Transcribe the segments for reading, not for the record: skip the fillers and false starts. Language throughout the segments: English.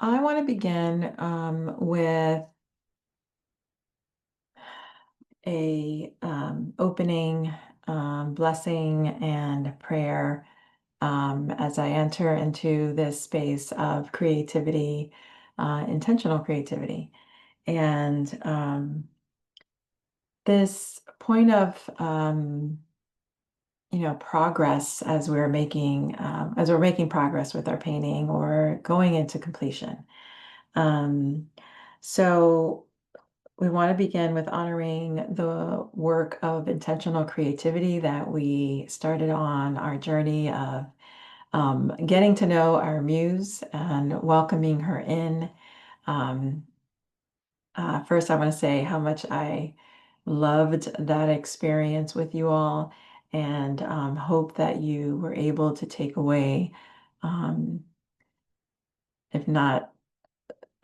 I want to begin with a opening blessing and prayer as I enter into this space of creativity, intentional creativity, and this point of progress as we're making progress with our painting or going into completion. Um, so. We want to begin with honoring the work of intentional creativity that we started on our journey of getting to know our muse and welcoming her in. Um, First, I want to say how much I loved that experience with you all and hope that you were able to take away, um, if not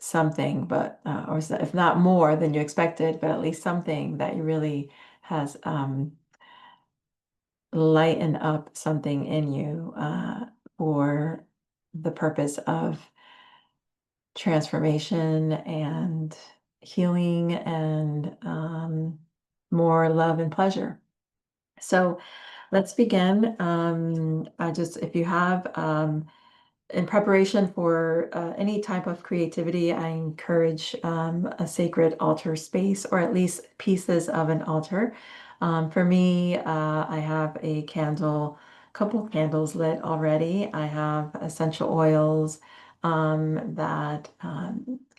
something, but if not more than you expected, but at least something that you really has lightened up something in you for the purpose of transformation and healing and more love and pleasure. So let's begin. If you have in preparation for any type of creativity, I encourage a sacred altar space or at least pieces of an altar. For me, I have a couple candles lit already. I have essential oils that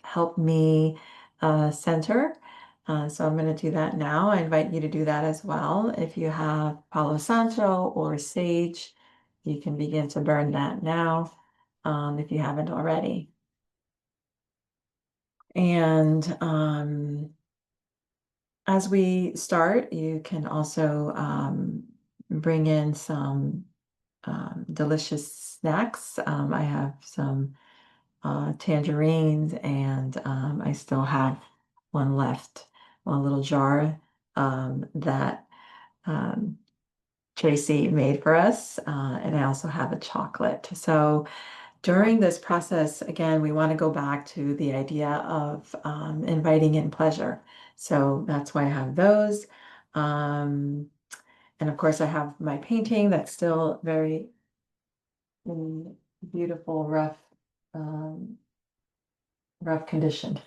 help me center. So I'm going to do that now. I invite you to do that as well. If you have Palo Santo or sage, you can begin to burn that now if you haven't already. And as we start, you can also bring in some delicious snacks. I have some tangerines, and I still have one left, one little jar that um, Tracy made for us. And I also have a chocolate. So during this process, again, we want to go back to the idea of inviting in pleasure. So that's why I have those. Um, and of course, I have my painting that's still very beautiful, um, rough condition.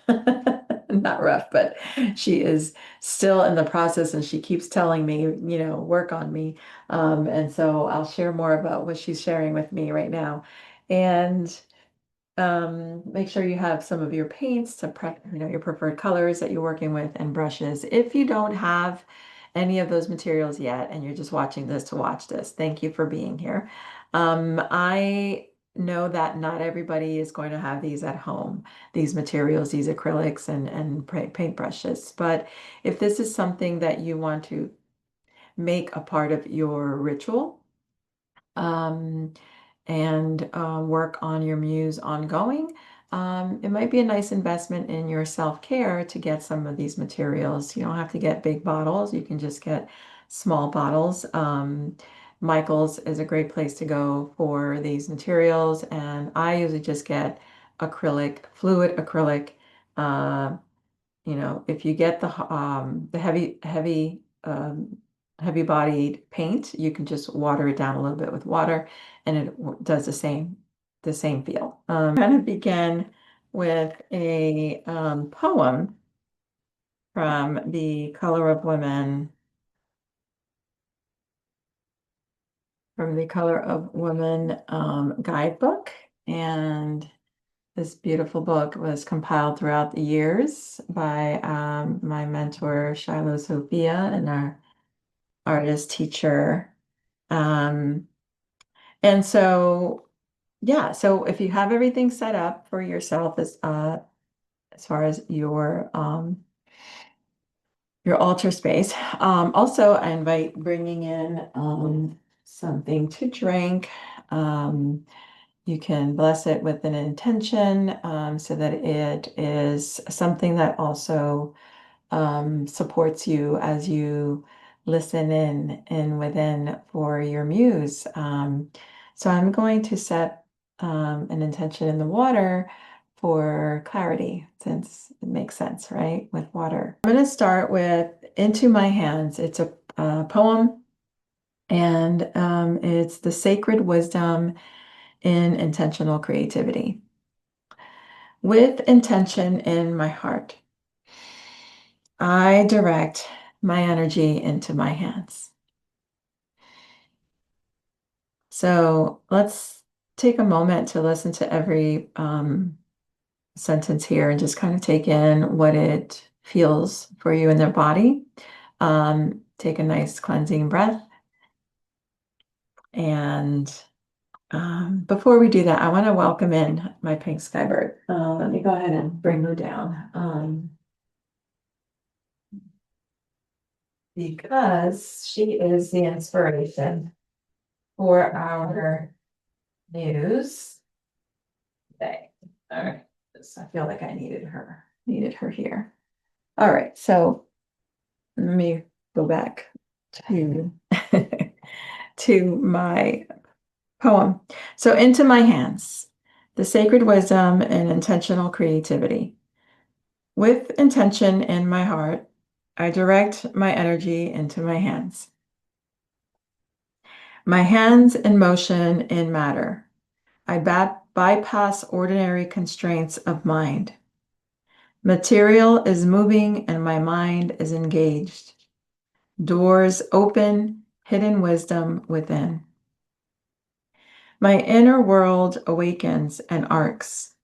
Not rough, but she is still in the process and she keeps telling me, work on me. And so I'll share more about what she's sharing with me right now. And make sure you have some of your paints to prep, your preferred colors that you're working with and brushes. If you don't have any of those materials yet and you're just watching this to watch this, thank you for being here. I know that not everybody is going to have these at home, these materials, these acrylics and paint brushes. But if this is something that you want to make a part of your ritual, um, and work on your muse ongoing, it might be a nice investment in your self-care to get some of these materials. You don't have to get big bottles. You can just get small bottles. Michael's is a great place to go for these materials, and I usually just get fluid acrylic. Uh, if you get the heavy bodied paint, you can just water it down a little bit with water and it does the same feel. Kind of begin with a poem from the Color of Women, guidebook. And this beautiful book was compiled throughout the years by my mentor, Shiloh Sophia, and our artist teacher. Um, and so, yeah, so if you have everything set up for yourself as far as your altar space, also I invite bringing in something to drink. Um, you can bless it with an intention so that it is something that also supports you as you listen in and within for your muse. So I'm going to set an intention in the water for clarity, since it makes sense, right? With water. I'm going to start with Into My Hands. It's a poem, and it's the sacred wisdom in intentional creativity. With intention in my heart, I direct my energy into my hands. So let's take a moment to listen to every sentence here and just kind of take in what it feels for you in their body. Take a nice cleansing breath. And before we do that, I want to welcome in my pink skybird. Let me go ahead and bring her down. Because she is the inspiration for our news today. All right. I feel like I needed her here. All right. So let me go back to to my poem. So Into My Hands, the sacred wisdom and intentional creativity. With intention in my heart, I direct my energy into my hands. My hands in motion in matter. I bypass ordinary constraints of mind. Material is moving and my mind is engaged. Doors open, hidden wisdom within. My inner world awakens and arcs.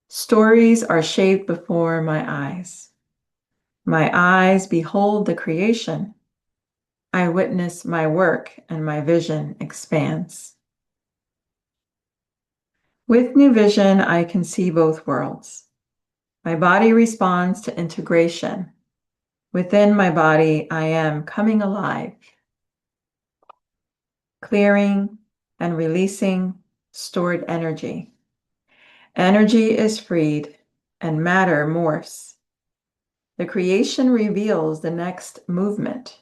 Stories are shaped before my eyes. My eyes behold the creation. I witness my work and my vision expands. With new vision, I can see both worlds. My body responds to integration. Within my body, I am coming alive, clearing and releasing stored energy. Energy is freed and matter morphs. The creation reveals the next movement,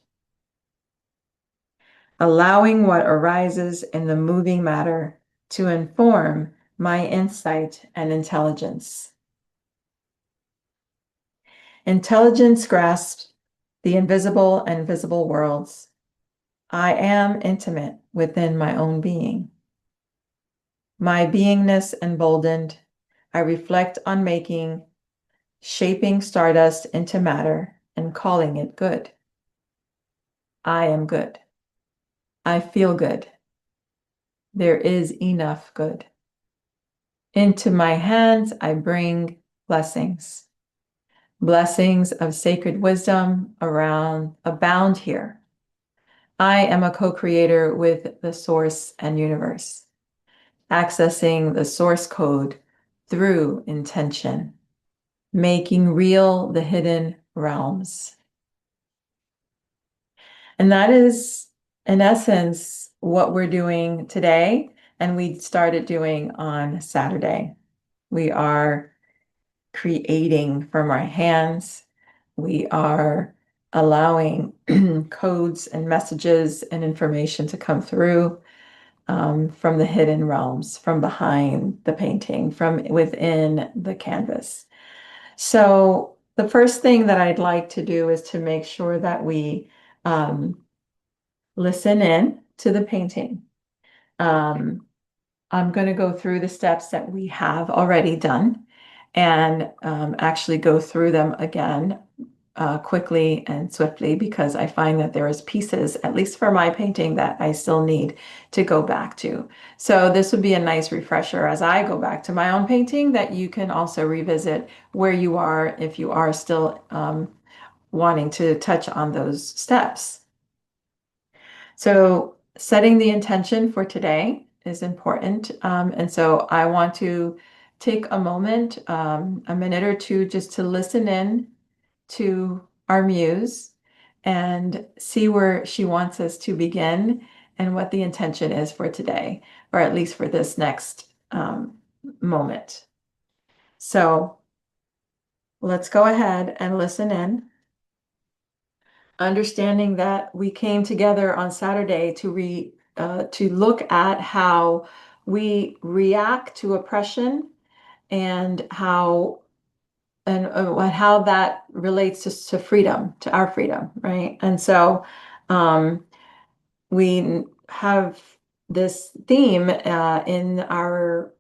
allowing what arises in the moving matter to inform my insight and intelligence. Intelligence grasps the invisible and visible worlds. I am intimate within my own being. My beingness emboldened, I reflect on making, shaping stardust into matter and calling it good. I am good. I feel good. There is enough good. Into my hands, I bring blessings. Blessings of sacred wisdom abound here. I am a co-creator with the source and universe, accessing the source code through intention, making real the hidden realms. And that is, in essence, what we're doing today. And we started doing on Saturday. We are creating from our hands. We are allowing codes and messages and information to come through from the hidden realms, from behind the painting, from within the canvas. So the first thing that I'd like to do is to make sure that we listen in to the painting. I'm going to go through the steps that we have already done and actually go through them again quickly and swiftly, because I find that there is pieces, at least for my painting, that I still need to go back to. So this would be a nice refresher as I go back to my own painting, that you can also revisit where you are if you are still wanting to touch on those steps. So setting the intention for today is important. And so I want to take a moment, a minute or two, just to listen in to our muse and see where she wants us to begin and what the intention is for today, or at least for this next moment. So let's go ahead and listen in, understanding that we came together on Saturday to look at how we react to oppression and how that relates to freedom, to our freedom, right? And so um, we have this theme in our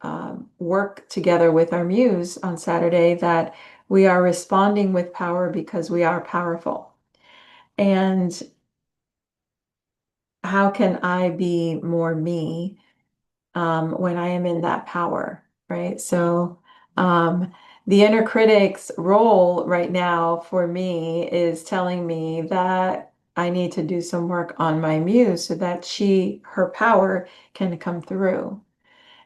work together with our muse on Saturday, that we are responding with power because we are powerful. And how can I be more me when I am in that power, right? So um, the inner critic's role right now for me is telling me that I need to do some work on my muse so that her power can come through.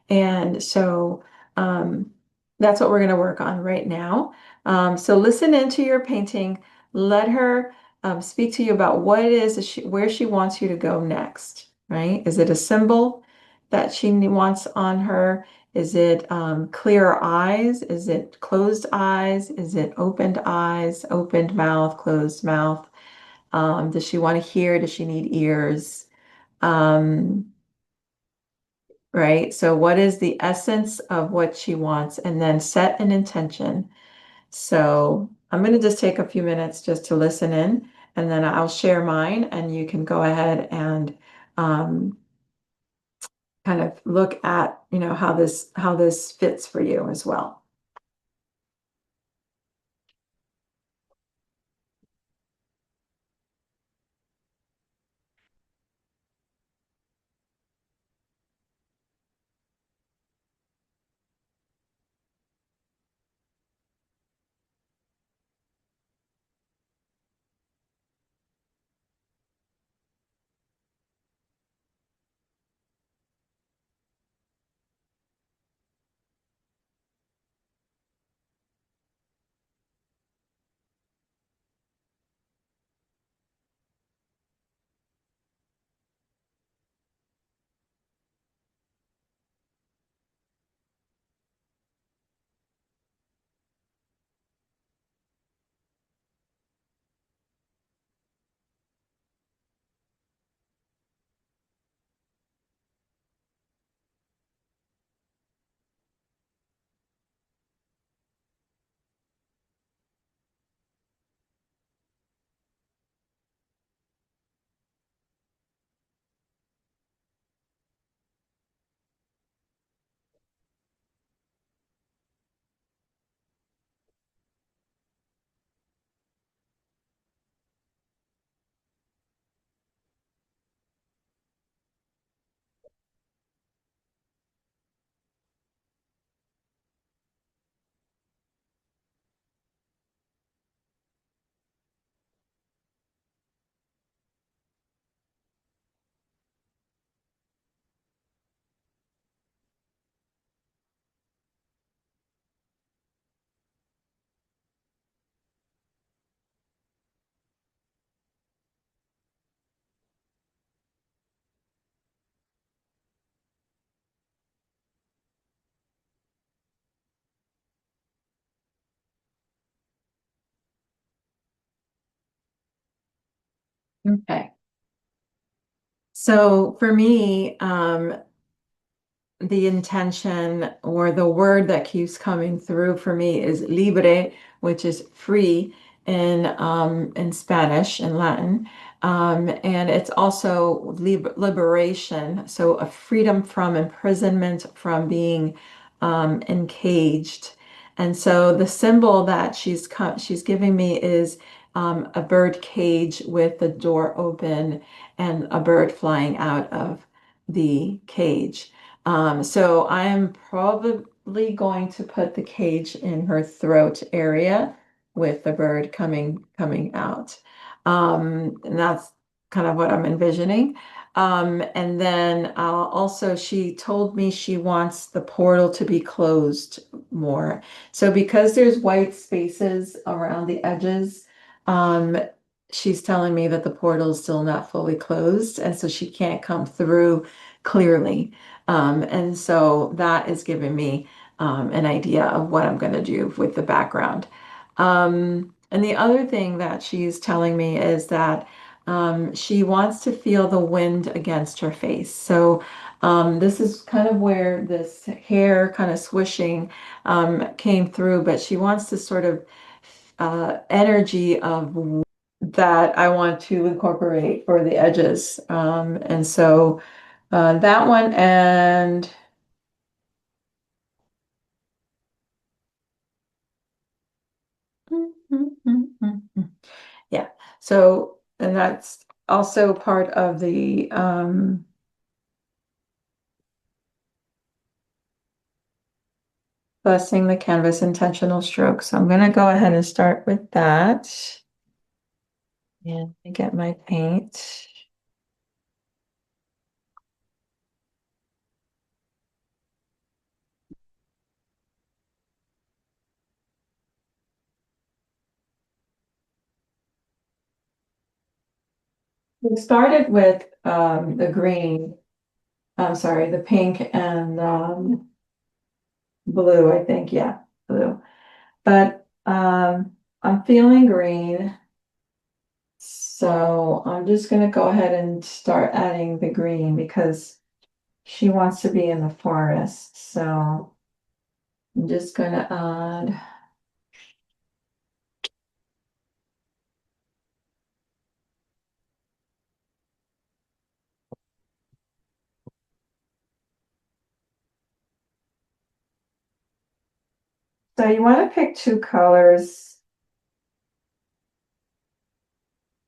And so that's what we're going to work on right now. So listen into your painting. Let her speak to you about what it is that where she wants you to go next, right? Is it a symbol that she wants on her? Is it clear eyes? Is it closed eyes? Is it opened eyes, opened mouth, closed mouth? Does she want to hear? Does she need ears? Um, right? So what is the essence of what she wants? And then set an intention. So I'm going to just take a few minutes just to listen in, and then I'll share mine, and you can go ahead and um, kind of look at, how this fits for you as well. Okay. So for me, the intention or the word that keeps coming through for me is libre, which is free in Spanish and Latin. And it's also liberation, so a freedom from imprisonment, from being encaged. And so the symbol that she's giving me is a bird cage with the door open and a bird flying out of the cage. So I am probably going to put the cage in her throat area with the bird coming out. And that's kind of what I'm envisioning. And then also she told me she wants the portal to be closed more. So because there's white spaces around the edges, um, she's telling me that the portal is still not fully closed, and so she can't come through clearly. And so that is giving me an idea of what I'm going to do with the background. And the other thing that she's telling me is that she wants to feel the wind against her face. So This is kind of where this hair kind of swishing came through, but she wants this sort of energy of that I want to incorporate for the edges. And so that one and yeah. So, and that's also part of the blessing the canvas intentional stroke. So I'm going to go ahead and start with that. And get my paint. We started with the green, I'm sorry, the pink and blue, I think, yeah, blue. But I'm feeling green. So I'm just gonna go ahead and start adding the green because she wants to be in the forest. So I'm just gonna add. So you want to pick two colors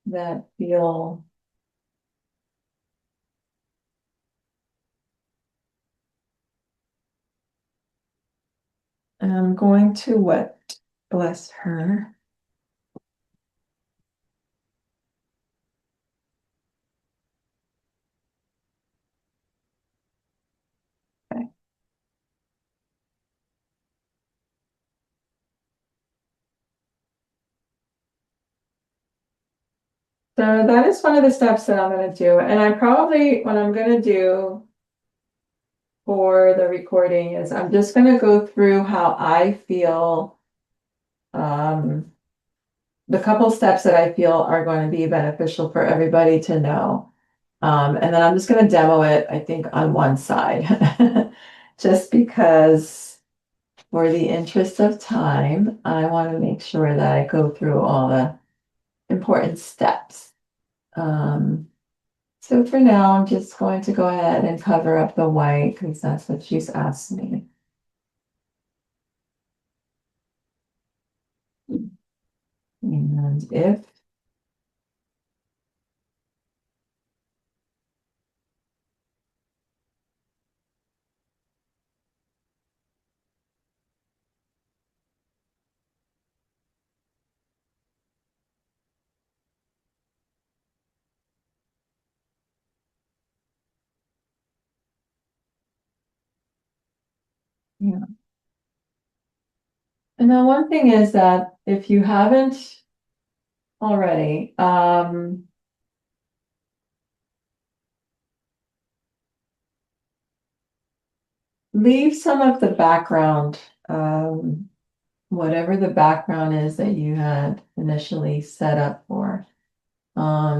that feel and I'm going to wet, bless her. Okay. So that is one of the steps that I'm going to do. And I probably, what I'm going to do for the recording is I'm just going to go through how I feel, the couple steps that I feel are going to be beneficial for everybody to know. And then I'm just going to demo it, I think, on one side, just because for the interest of time, I want to make sure that I go through all the important steps. So for now, I'm just going to go ahead and cover up the white because that's what she's asked me. And if, yeah. And then one thing is that if you haven't already, leave some of the background, whatever the background is that you had initially set up for.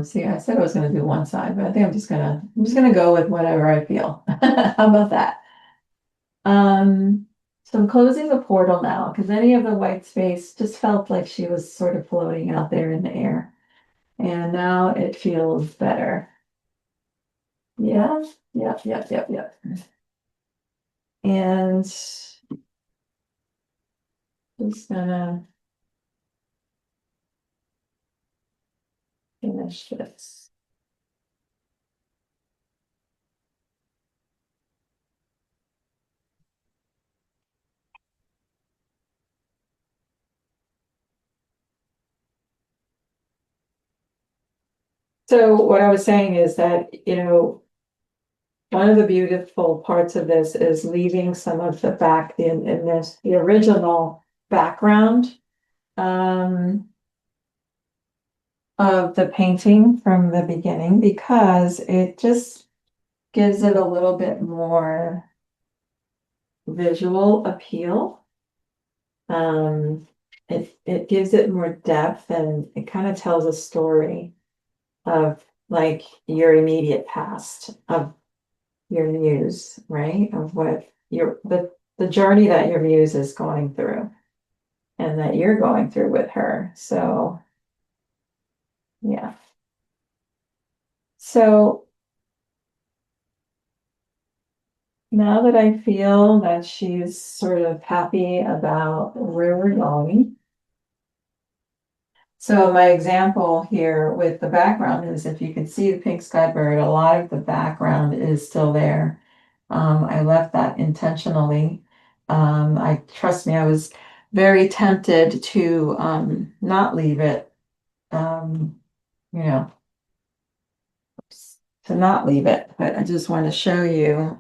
See, I said I was gonna do one side, but I think I'm just gonna go with whatever I feel. How about that? So I'm closing the portal now because any of the white space just felt like she was sort of floating out there in the air. And now it feels better. Yeah, yep, yep, yep, yep. And just gonna finish this. So what I was saying is that, one of the beautiful parts of this is leaving some of the back in this, the original background of the painting from the beginning because it just gives it a little bit more visual appeal. It gives it more depth and it kind of tells a story of like your immediate past of your muse, right? Of what the journey that your muse is going through and that you're going through with her. So yeah. So now that I feel that she's sort of happy about where we're going. So my example here with the background is if you can see the pink sky bird, a lot of the background is still there. I left that intentionally. I trust me, I was very tempted to not leave it, um, you know, to not leave it, but I just want to show you,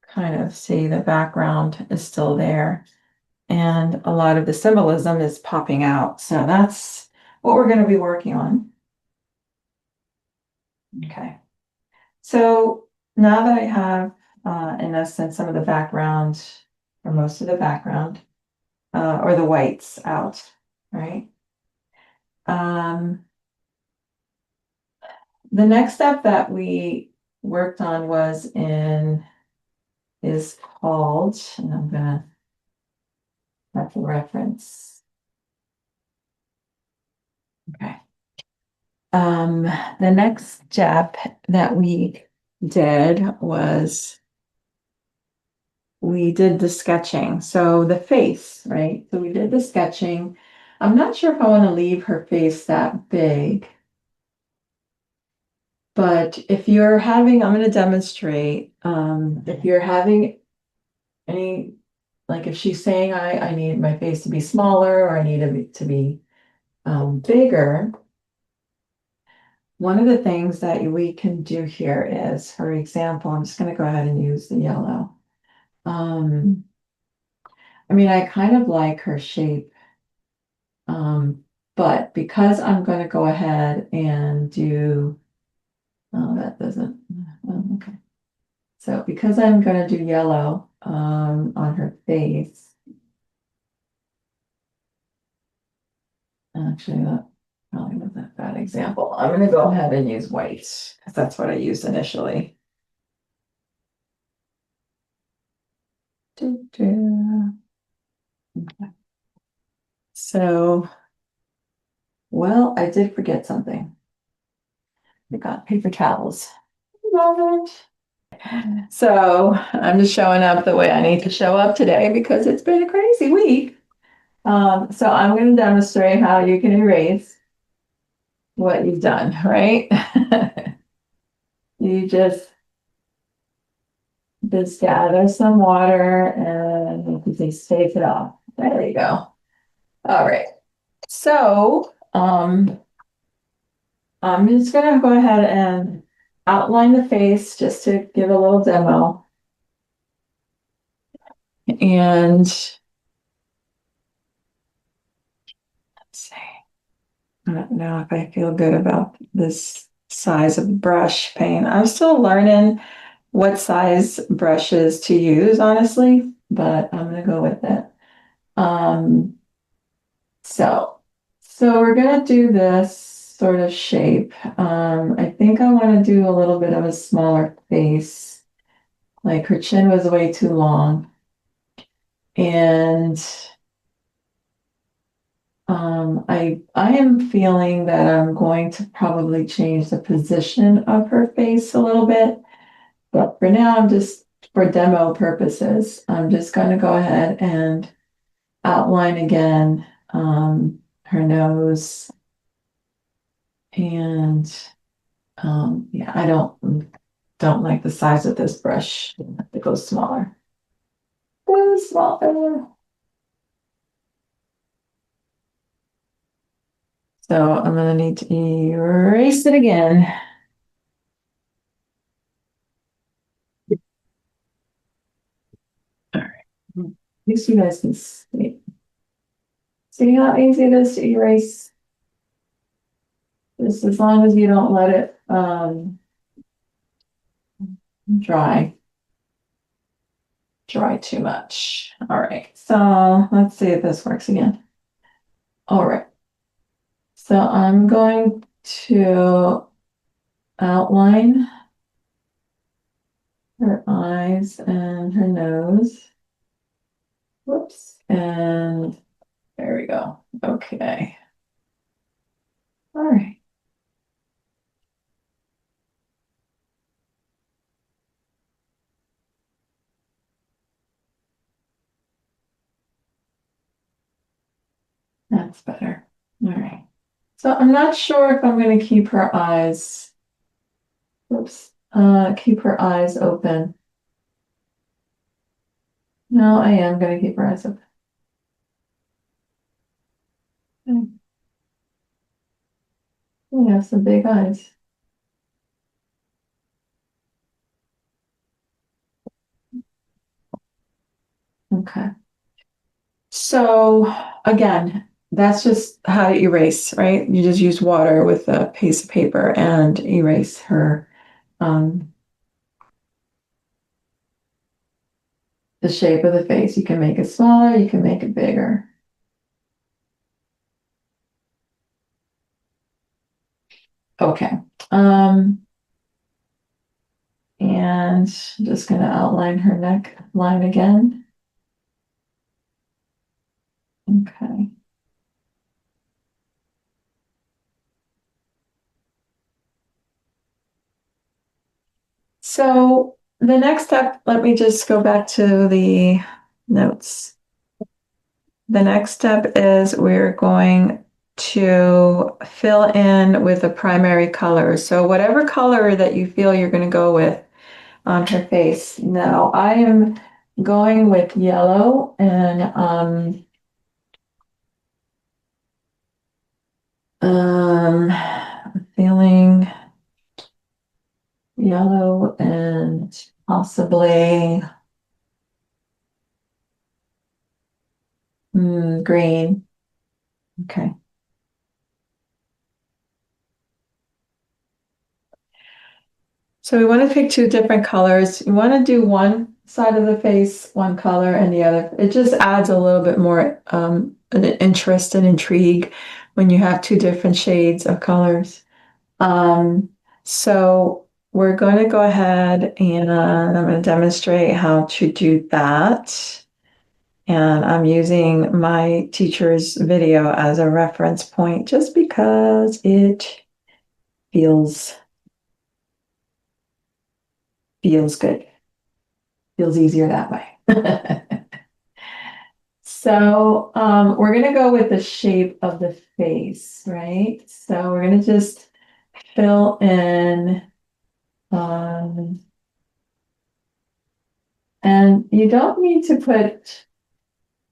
kind of see the background is still there. And a lot of the symbolism is popping out. So that's what we're going to be working on. Okay. So now that I have, in essence, some of the background, or most of the background, or the whites out, right? The next step that we worked on is called, and I'm gonna have to reference. Okay. The next step that we did was we did the sketching. So the face, right? So we did the sketching. I'm not sure if I want to leave her face that big, but if you're having, I'm going to demonstrate, if you're having any, like if she's saying, I need my face to be smaller or I need it to be bigger, one of the things that we can do here is, for example, I'm just going to go ahead and use the yellow. I mean, I kind of like her shape, but because I'm going to go ahead and do, oh, that doesn't, oh, okay. So because I'm going to do yellow on her face, actually, that probably wasn't a bad example. I'm going to go ahead and use white because that's what I used initially. Okay. So, well, I did forget something. I got paper towels. Love it. So I'm just showing up the way I need to show up today because it's been a crazy week. So I'm going to demonstrate how you can erase what you've done, right? You just gather some water and you just take it off. There you go. All right. So I'm just going to go ahead and outline the face just to give a little demo. And let's see. I don't know if I feel good about this size of brush paint. I'm still learning what size brushes to use, honestly, but I'm gonna go with it. Um, so we're gonna do this sort of shape. I think I want to do a little bit of a smaller face. Like her chin was way too long. And I am feeling that I'm going to probably change the position of her face a little bit, but for now, for demo purposes, I'm just going to go ahead and outline again her nose. And yeah, I don't like the size of this brush. It goes smaller. Go smaller. So I'm gonna need to erase it again. All right. At least you guys can see. See how easy it is to erase? Just as long as you don't let it dry too much. All right, so let's see if this works again. All right, so I'm going to outline her eyes and her nose. Whoops. And there we go. Okay. All right. That's better. All right. So I'm not sure if I'm going to keep her eyes, whoops, keep her eyes open. No, I am going to keep her eyes open. You have some big eyes. Okay. So again, that's just how to erase, right? You just use water with a piece of paper and erase her, um, the shape of the face. You can make it smaller, you can make it bigger. Okay. And I'm just going to outline her neck line again. Okay. So the next step, let me just go back to the notes. The next step is we're going to fill in with a primary color. So whatever color that you feel you're going to go with on her face. Now I am going with yellow and feeling yellow and possibly green. Okay. So we want to pick two different colors. You want to do one side of the face, one color, and the other. It just adds a little bit more an interest and intrigue when you have two different shades of colors. So we're going to go ahead and I'm going to demonstrate how to do that. And I'm using my teacher's video as a reference point just because it feels good. Feels easier that way. So we're going to go with the shape of the face, right? So we're going to just fill in, and you don't need to put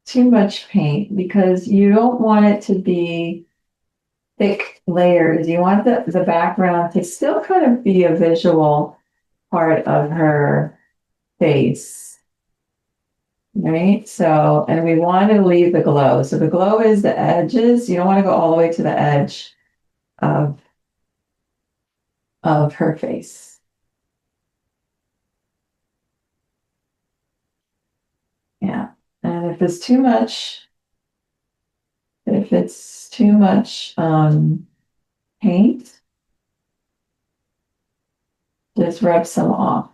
too much paint because you don't want it to be thick layers. You want the background to still kind of be a visual part of her face, right? So, and we want to leave the glow. So the glow is the edges. You don't want to go all the way to the edge of, of her face. Yeah. And if it's too much paint, just rub some off.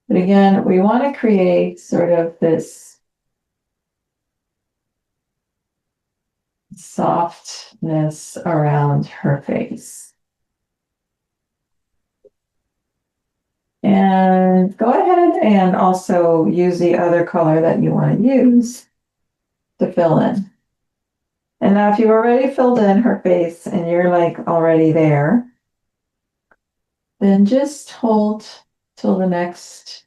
But again, we want to create sort of this softness around her face. And go ahead and also use the other color that you want to use to fill in. And now if you've already filled in her face and you're like already there, then just hold till the next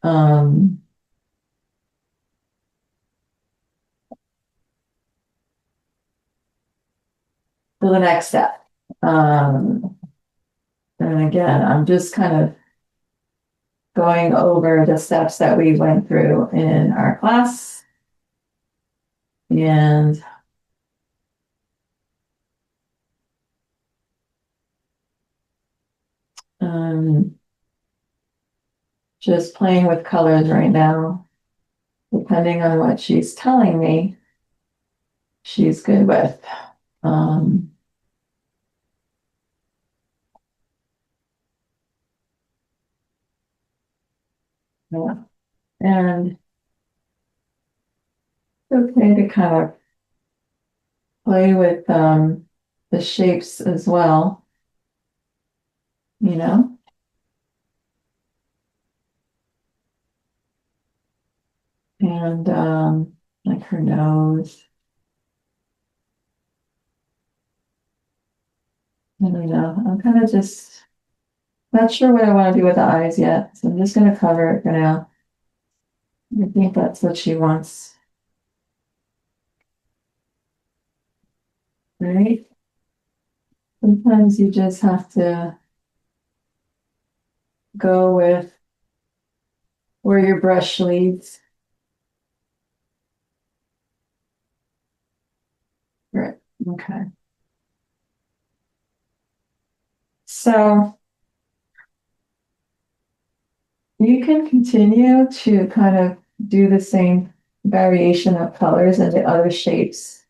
step. And again, I'm just kind of going over the steps that we went through in our class. And just playing with colors right now, depending on what she's telling me, she's good with. Yeah. And it's okay to kind of play with the shapes as well, you know, and like her nose. I don't know. I'm kind of just not sure what I want to do with the eyes yet. So I'm just going to cover it for now. I think that's what she wants, right? Sometimes you just have to go with where your brush leads. Right. Okay. So you can continue to kind of do the same variation of colors and the other shapes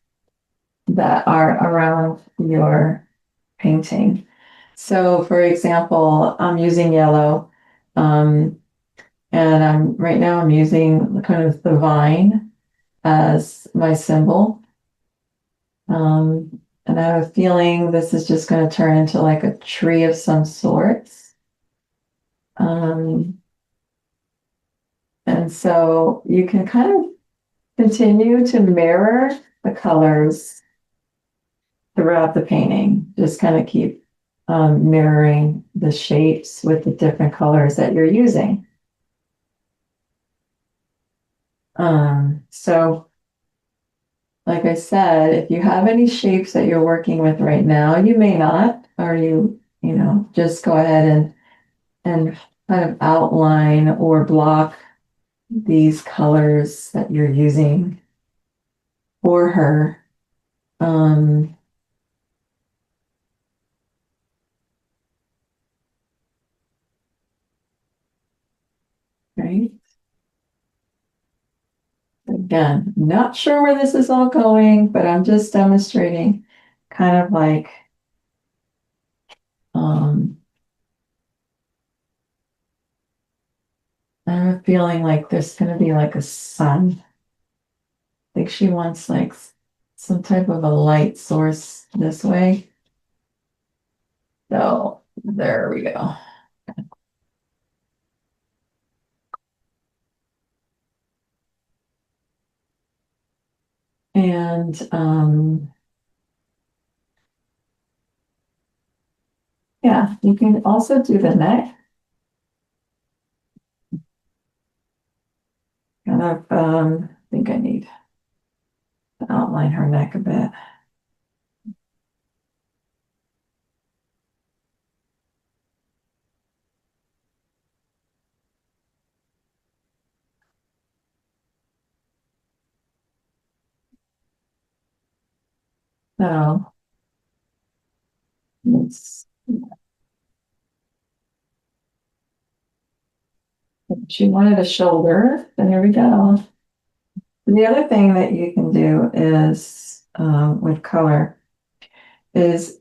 that are around your painting. So for example, I'm using yellow. Um, and right now I'm using kind of the vine as my symbol. And I have a feeling this is just going to turn into like a tree of some sorts. Um, and so you can kind of continue to mirror the colors throughout the painting. Just kind of keep mirroring the shapes with the different colors that you're using. So like I said, if you have any shapes that you're working with right now, you may not, or you know, just go ahead and kind of outline or block these colors that you're using for her. Um, right. Again, not sure where this is all going, but I'm just demonstrating kind of like um I'm feeling like there's gonna be like a sun. I think she wants like some type of a light source this way. So there we go. And yeah, you can also do the neck. Kind of I think I need to outline her neck a bit. So it's she wanted a shoulder, then here we go. The other thing that you can do is with color is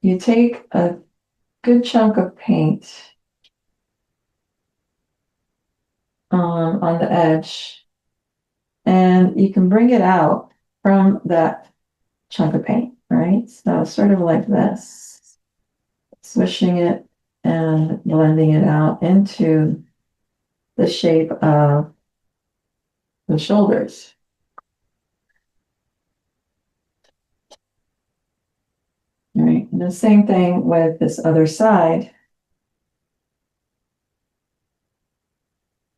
you take a good chunk of paint on the edge and you can bring it out from that chunk of paint, right? So sort of like this, swishing it and blending it out into the shape of the shoulders. All right, and the same thing with this other side.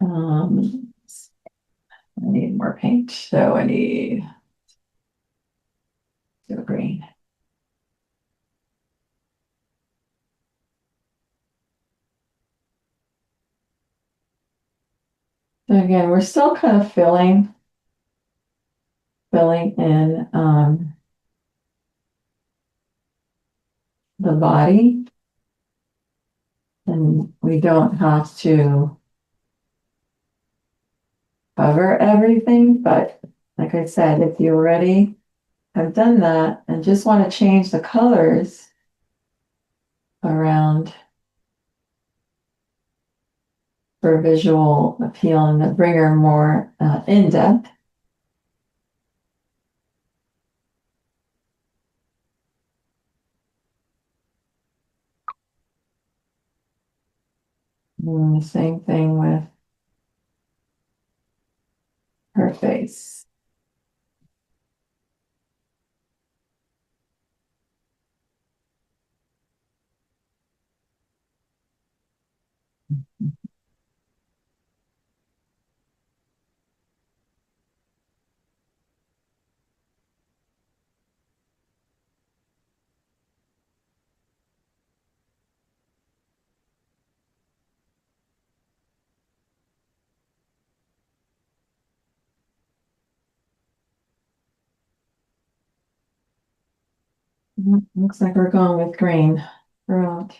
Um, I need more paint, so I need go green. So again, we're still kind of filling in the body, and we don't have to cover everything, but like I said, if you already have done that and just want to change the colors around for visual appeal and to bring her more in depth. And the same thing with her face. Looks like we're going with green throughout.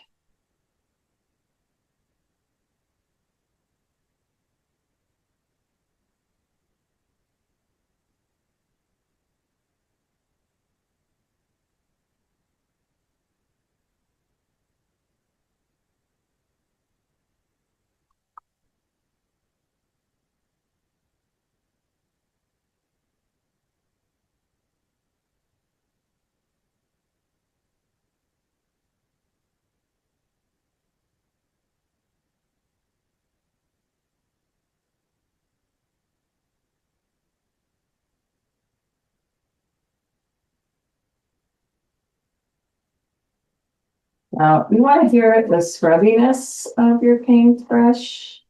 Now, you want to hear the scrubbiness of your paintbrush.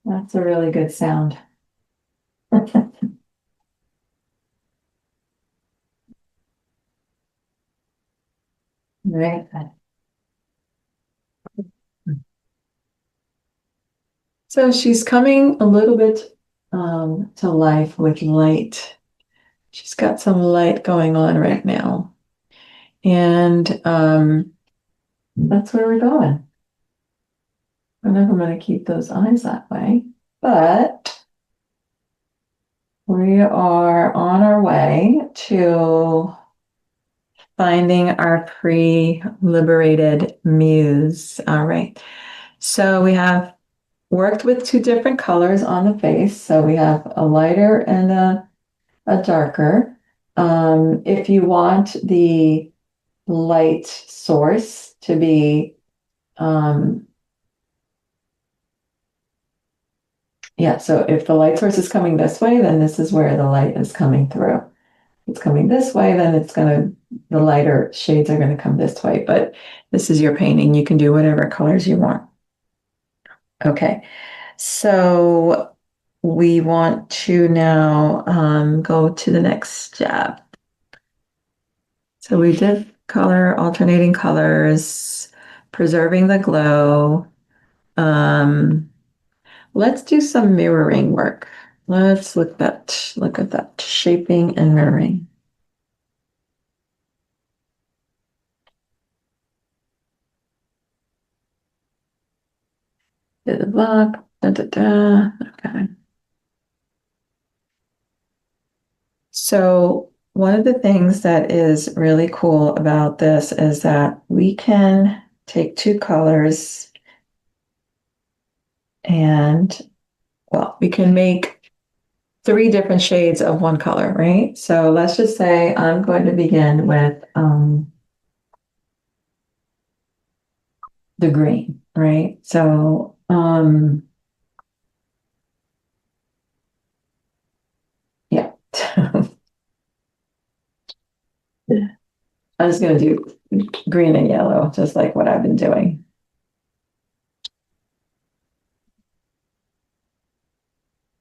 That's a really good sound. Right. So she's coming a little bit to life with light. She's got some light going on right now. And that's where we're going. I don't know if I'm going to keep those eyes that way, but we are on our way to finding our pre-liberated muse. All right. So we have worked with two different colors on the face. So we have a lighter and a darker. If you want the light source to be, yeah, so if the light source is coming this way, then this is where the light is coming through. If it's coming this way, then the lighter shades are going to come this way. But this is your painting. You can do whatever colors you want. Okay, so we want to now go to the next step. So we did color, alternating colors, preserving the glow. Let's do some mirroring work. Let's look at that shaping and mirroring. Did the block, okay. So one of the things that is really cool about this is that we can take two colors and, well, we can make three different shades of one color, right? So let's just say I'm going to begin with the green, right? So yeah. I'm just going to do green and yellow, just like what I've been doing.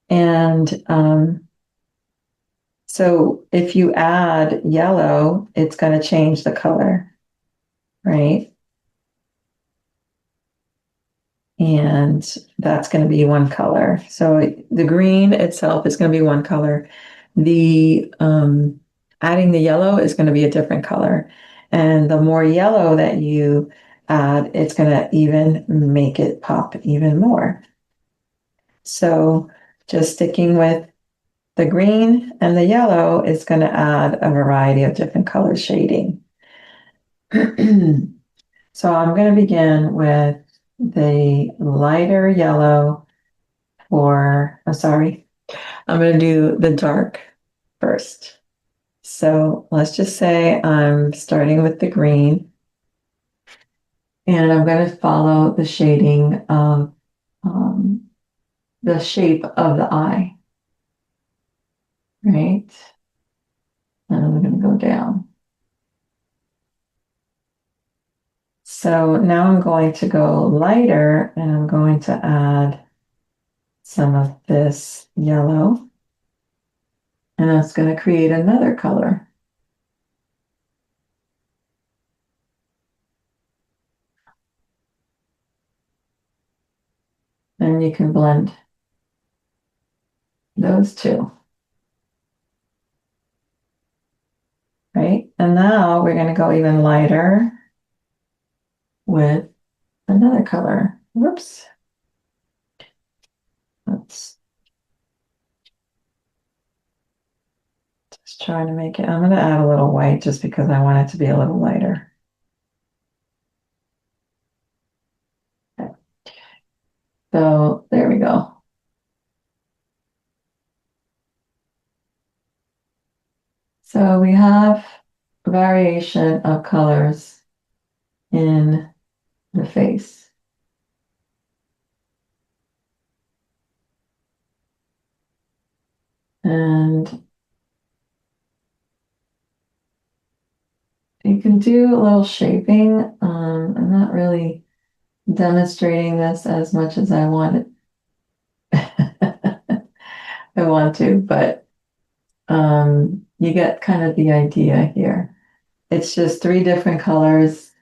And so if you add yellow, it's going to change the color, right? And that's going to be one color. So the green itself is going to be one color. The adding the yellow is going to be a different color. And the more yellow that you add, it's going to even make it pop even more. So just sticking with the green and the yellow is going to add a variety of different color shading. So I'm going to begin with the lighter yellow for, I'm sorry, I'm going to do the dark first. So let's just say I'm starting with the green and I'm going to follow the shading of the shape of the eye, right? And I'm going to go down. So now I'm going to go lighter and I'm going to add some of this yellow. And that's going to create another color. And you can blend those two. Right? And now we're going to go even lighter with another color. Whoops. Let's just try to make it. I'm going to add a little white just because I want it to be a little lighter. Okay. So there we go. So we have a variation of colors in the face. And you can do a little shaping. I'm not really demonstrating this as much as I want it. I want to, but you get kind of the idea here. It's just three different colors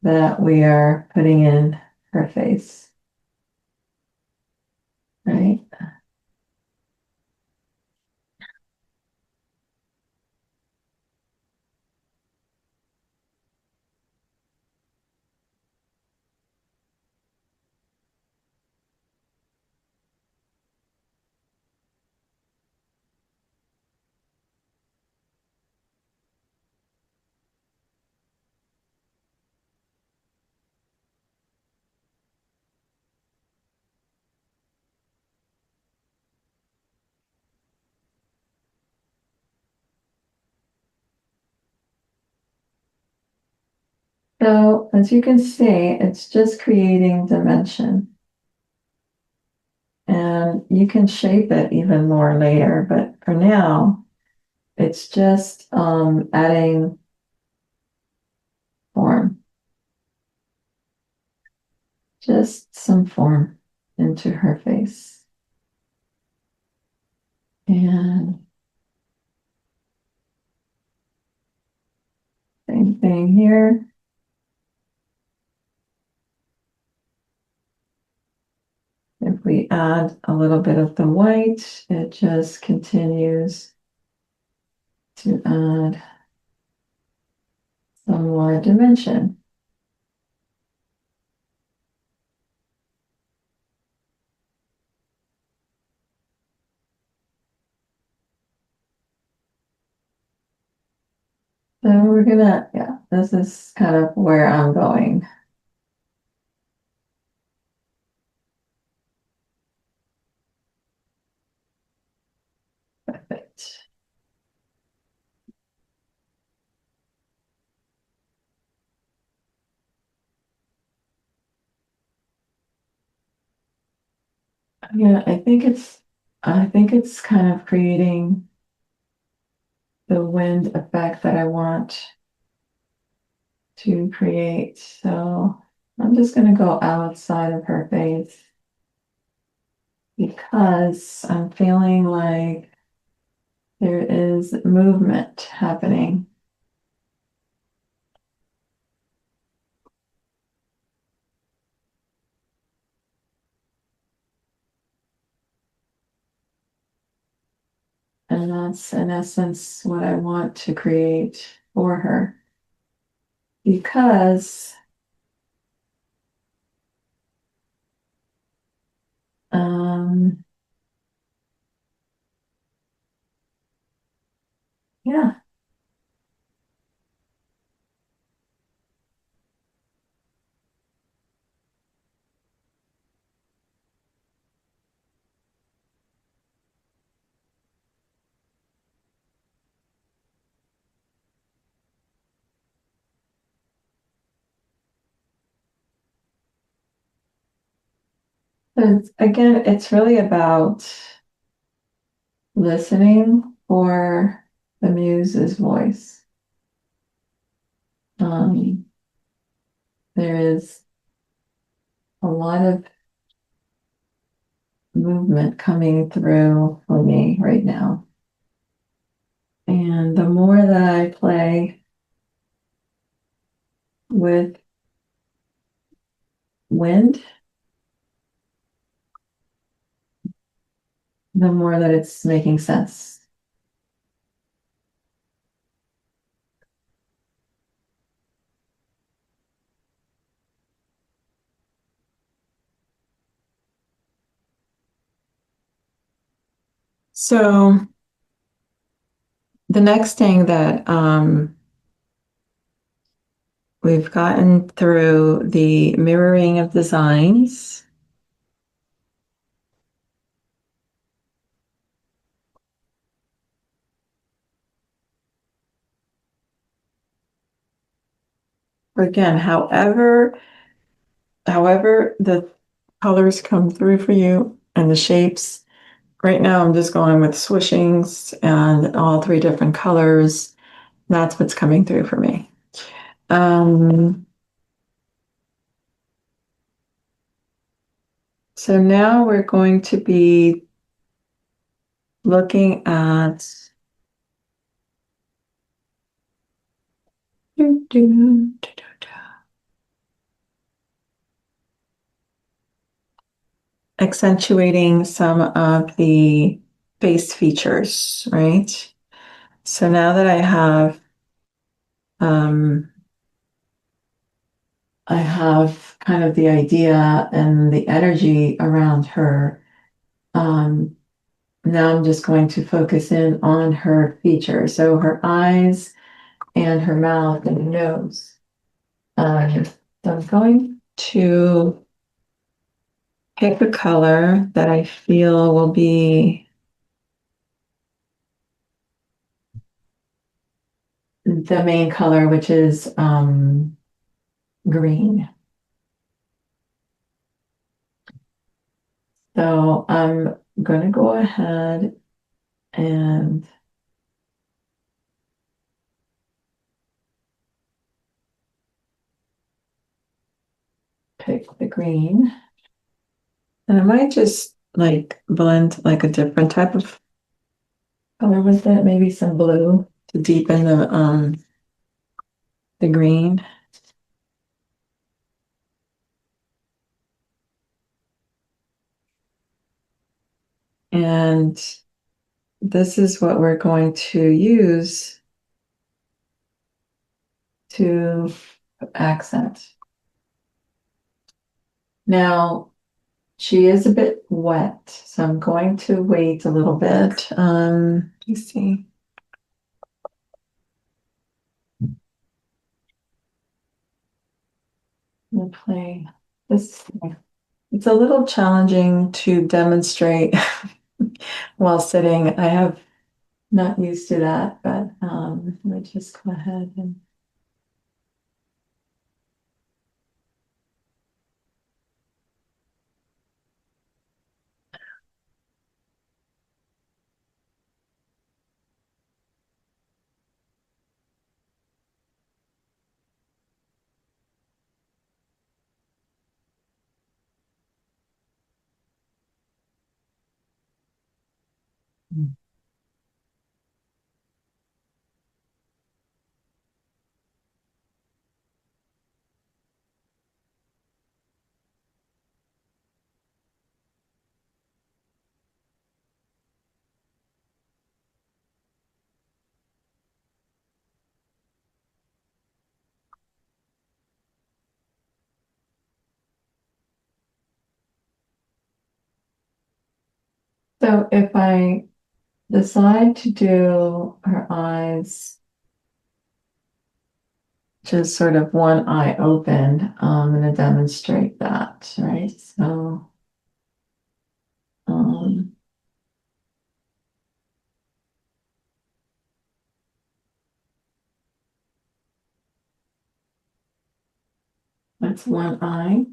that we are putting in her face, right? So as you can see, it's just creating dimension. And you can shape it even more later, but for now, it's just adding form, just some form into her face. And same thing here. If we add a little bit of the white, it just continues to add some more dimension. So we're gonna, yeah, this is kind of where I'm going. Perfect. Yeah, I think it's kind of creating the wind effect that I want to create. So I'm just gonna go outside of her face because I'm feeling like there is movement happening. And that's in essence what I want to create for her. Because yeah, Again, it's really about listening for the muse's voice. Um, there is a lot of movement coming through for me right now. And the more that I play with wind, the more that it's making sense. So the next thing that we've gotten through the mirroring of designs. Again, however the colors come through for you and the shapes. Right now, I'm just going with swishings and all three different colors. That's what's coming through for me. So now we're going to be looking at accentuating some of the face features, right? So now that um, I have kind of the idea and the energy around her. Now I'm just going to focus in on her features. So her eyes and her mouth and nose. So I'm going to pick a color that I feel will be the main color, which is green. So I'm going to go ahead and pick the green. And I might just like blend like a different type of color with it, maybe some blue to deepen the green. And this is what we're going to use to accent. Now, she is a bit wet, so I'm going to wait a little bit. You see. We'll play this. It's a little challenging to demonstrate while sitting. I have not used to that, but let me just go ahead and so if I decide to do her eyes, just sort of one eye open, I'm going to demonstrate that, right? So, um, that's one eye.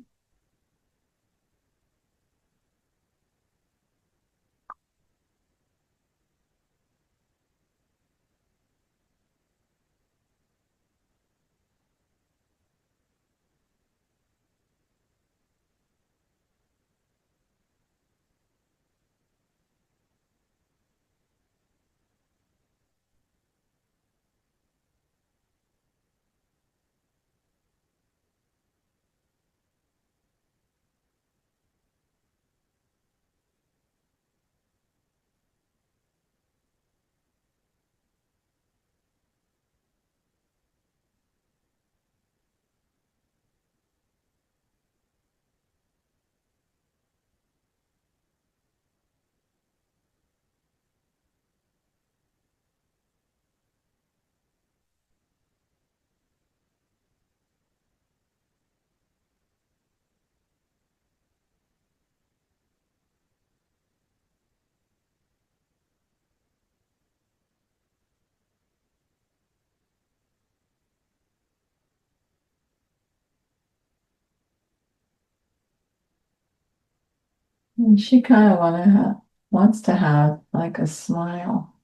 And she kind of wants to have like a smile.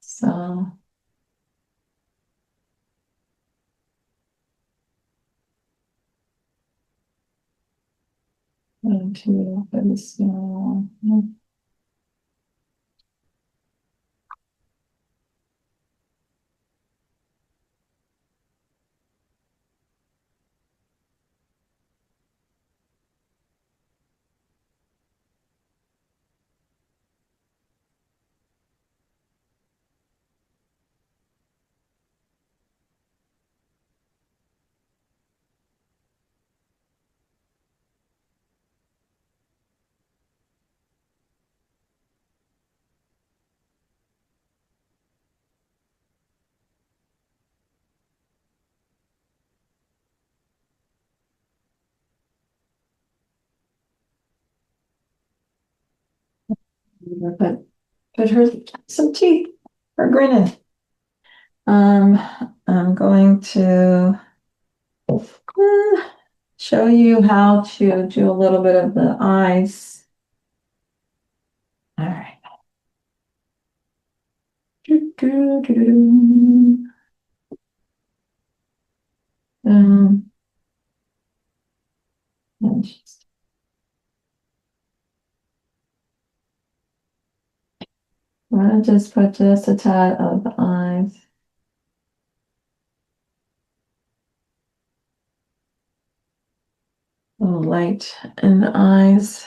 So into the smile. But put her some teeth for grinning. Um, I'm going to show you how to do a little bit of the eyes. All right. Um, and I'm gonna just put just a tad of the eyes. A little light in the eyes.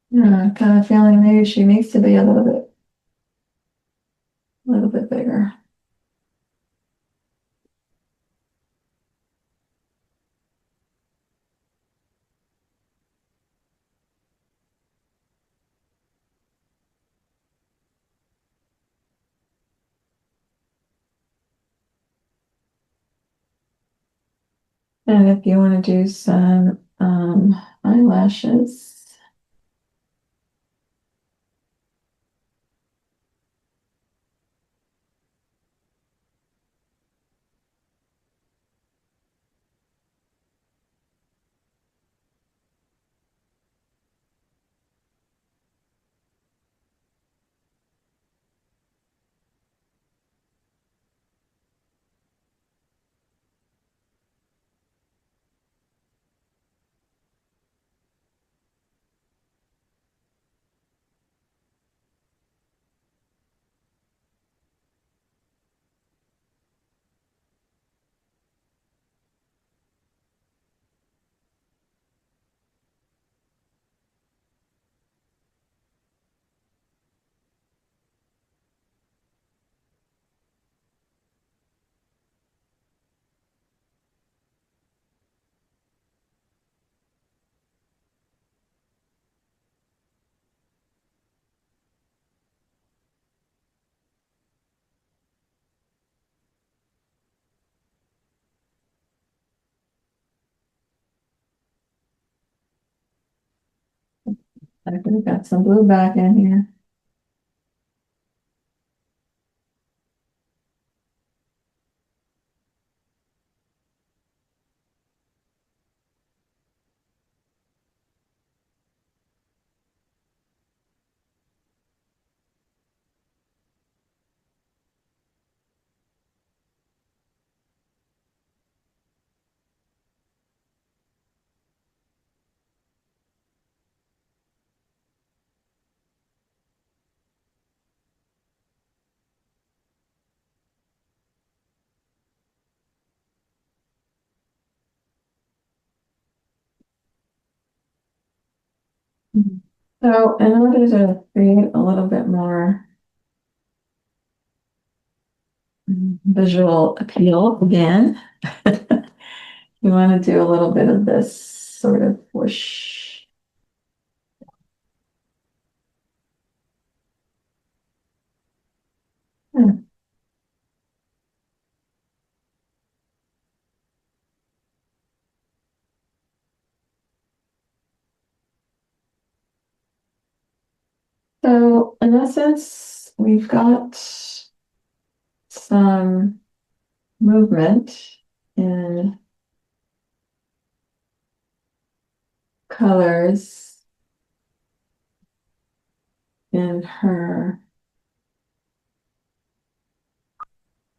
Yeah, kind of feeling maybe she needs to be a little bit bigger. And if you want to do some eyelashes, I've got some blue back in here. So in order to create a little bit more visual appeal again, you want to do a little bit of this sort of whoosh. Hmm. So in essence, we've got some movement in colors in her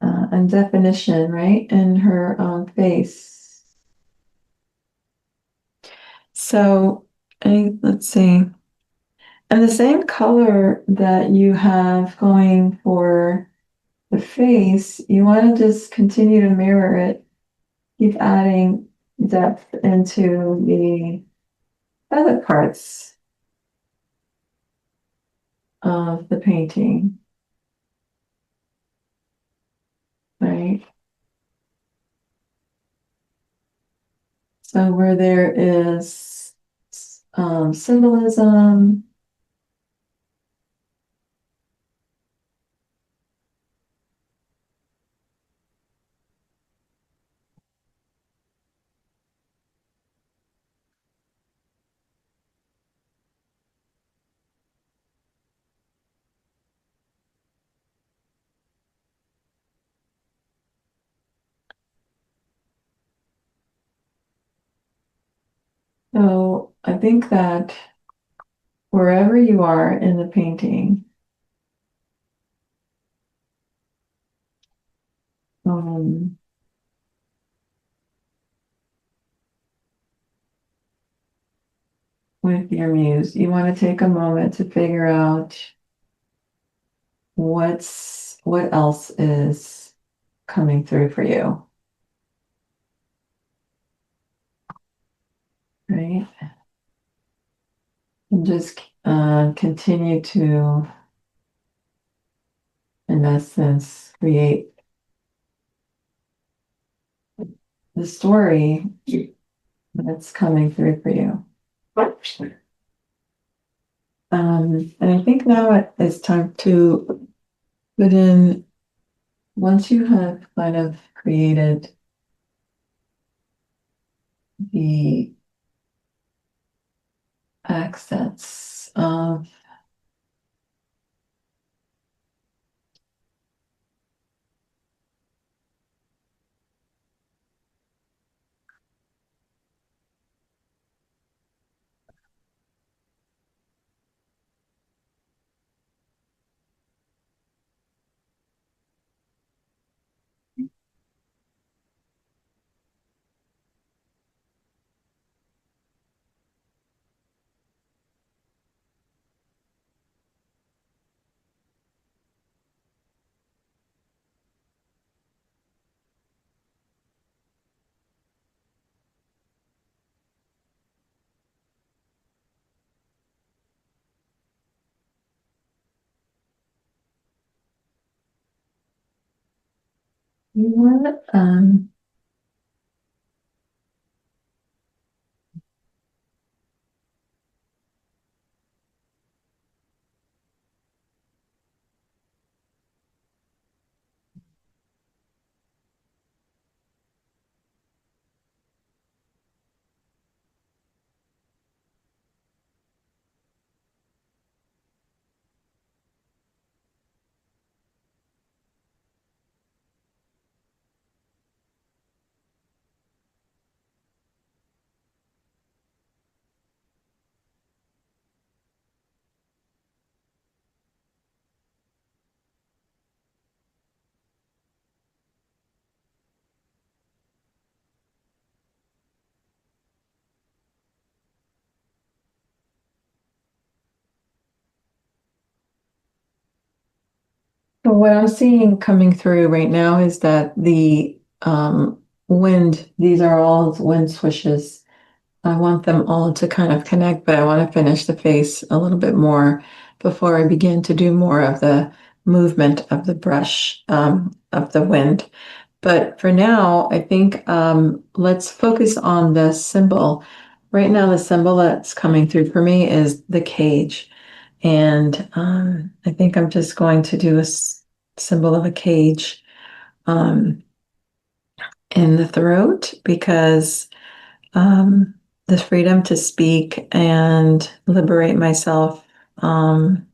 and definition, right? In her face. So let's see. And the same color that you have going for the face, you want to just continue to mirror it, keep adding depth into the other parts of the painting, right? So where there is symbolism, so I think that wherever you are in the painting, um, with your muse, you want to take a moment to figure out what else is coming through for you, right? And just continue to, in essence, create the story that's coming through for you. And I think now it's time to put in, once you have kind of created the accents of you want So what I'm seeing coming through right now is that the wind, these are all wind swishes. I want them all to kind of connect, but I want to finish the face a little bit more before I begin to do more of the movement of the brush of the wind. But for now, I think let's focus on the symbol. Right now, the symbol that's coming through for me is the cage. And I think I'm just going to do a symbol of a cage um, in the throat because the freedom to speak and liberate myself um,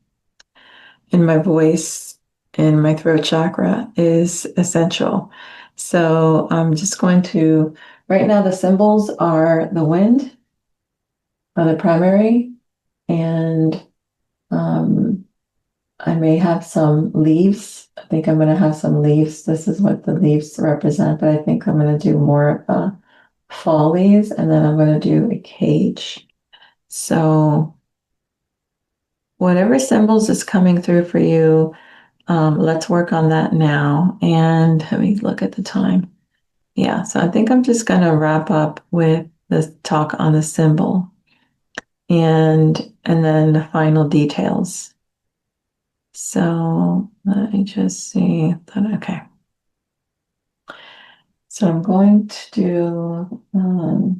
in my voice, in my throat chakra is essential. So I'm just going to, right now, the symbols are the wind, the primary, and um, I may have some leaves. I think I'm going to have some leaves. This is what the leaves represent, but I think I'm going to do more of fall leaves, and then I'm going to do a cage. So whatever symbols is coming through for you, let's work on that now. And let me look at the time. Yeah, so I think I'm just going to wrap up with the talk on the symbol and then the final details. So let me just see that. Okay. So I'm going to do mhm.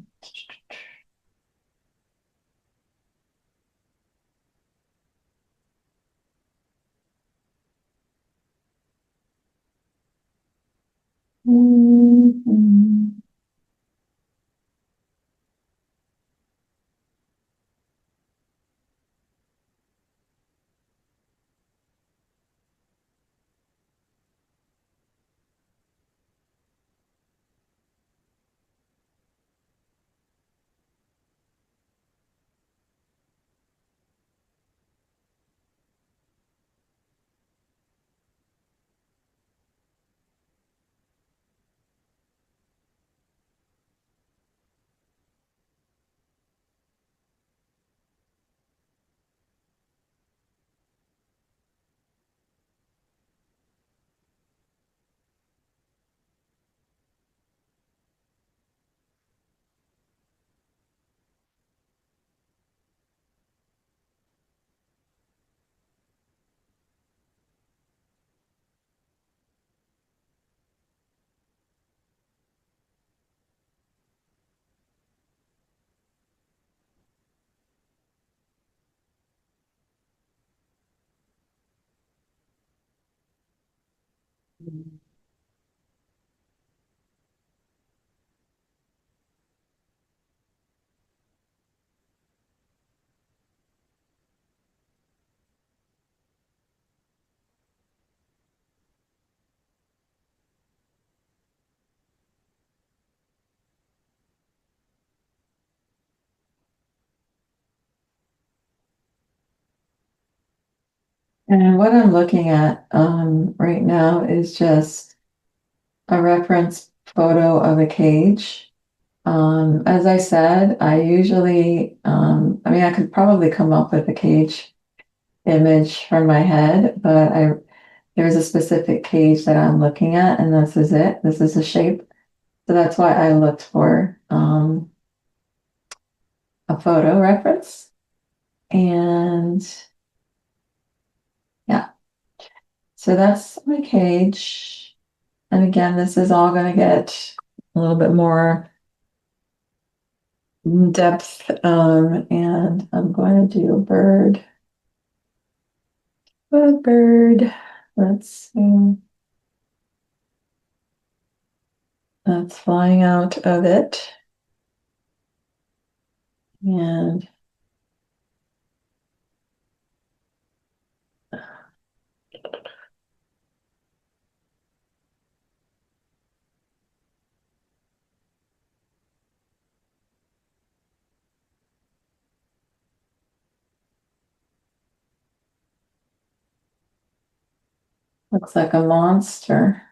And what I'm looking at right now is just a reference photo of a cage. As I said, I usually, I mean, I could probably come up with a cage image from my head, but there's a specific cage that I'm looking at, and this is it. This is the shape. So that's why I looked for a photo reference. And yeah, so that's my cage. And again, this is all going to get a little bit more depth. And I'm going to do a bird. A bird. Let's see. That's flying out of it. And looks like a monster.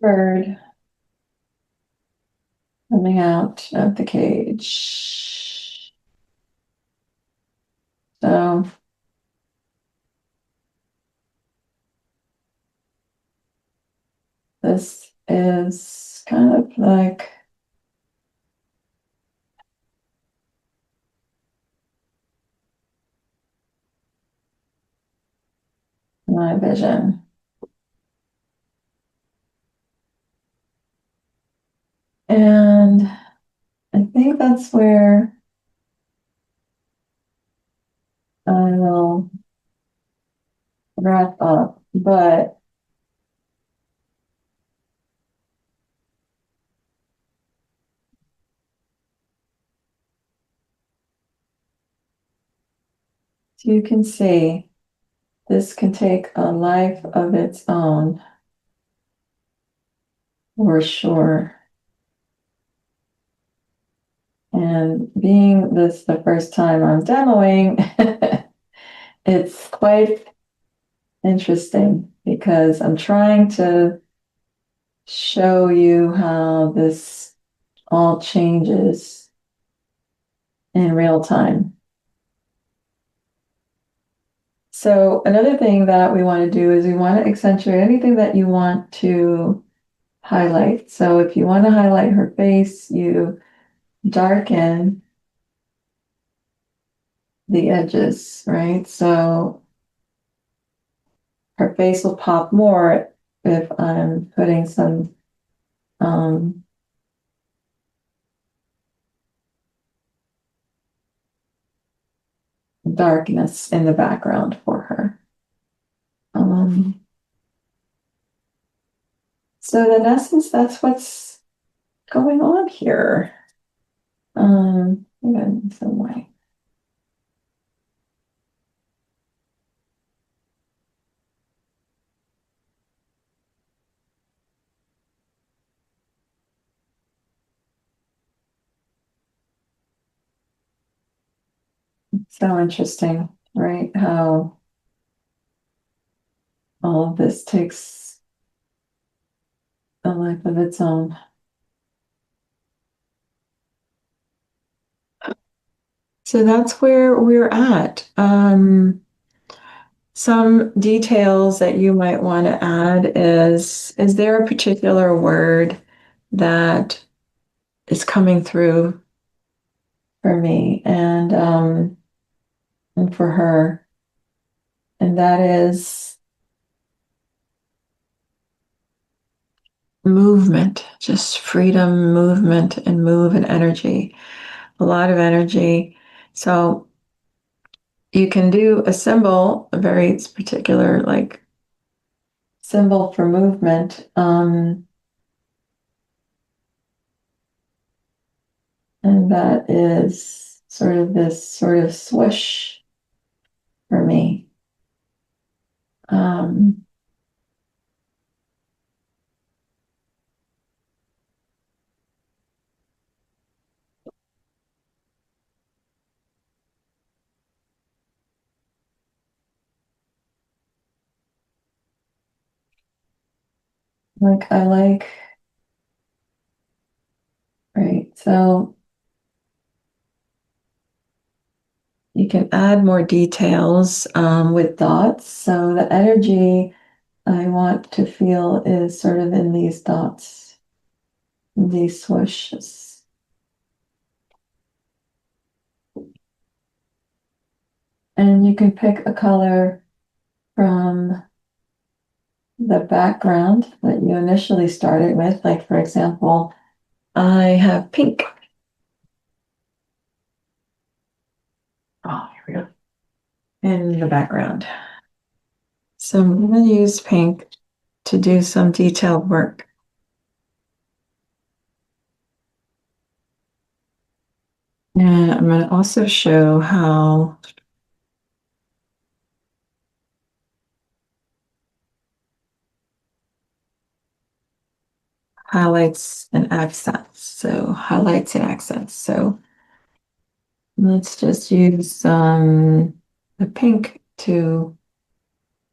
bird coming out of the cage. So this is kind of like my vision. And I think that's where I will wrap up. But you can see this can take a life of its own, for sure. And being this the first time I'm demoing, it's quite interesting because I'm trying to show you how this all changes in real time. So another thing that we want to do is we want to accentuate anything that you want to highlight. So if you want to highlight her face, you darken the edges, right? So her face will pop more if I'm putting some darkness in the background for her. So in essence, that's what's going on here. In some way. So interesting, right? How all of this takes a life of its own. So that's where we're at. Some details that you might want to add is there a particular word that is coming through for me and for her? And that is movement, just freedom, movement, and move and energy. A lot of energy. So you can do a symbol, a very particular like symbol for movement. And that is sort of this sort of swoosh for me. Like I like, right? So you can add more details with dots. So the energy I want to feel is sort of in these dots, these swooshes. And you can pick a color from the background that you initially started with. Like, for example, I have pink. Oh, here we go. In the background. So I'm going to use pink to do some detailed work. And I'm going to also show how highlights and accents. So highlights and accents. So let's just use the pink to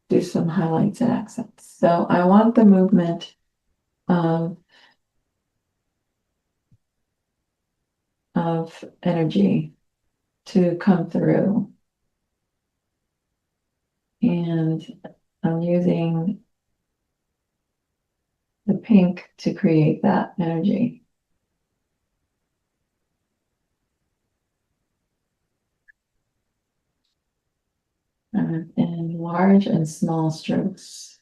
do some highlights and accents. So I want the movement of, of energy to come through. And I'm using the pink to create that energy. In large and small strokes.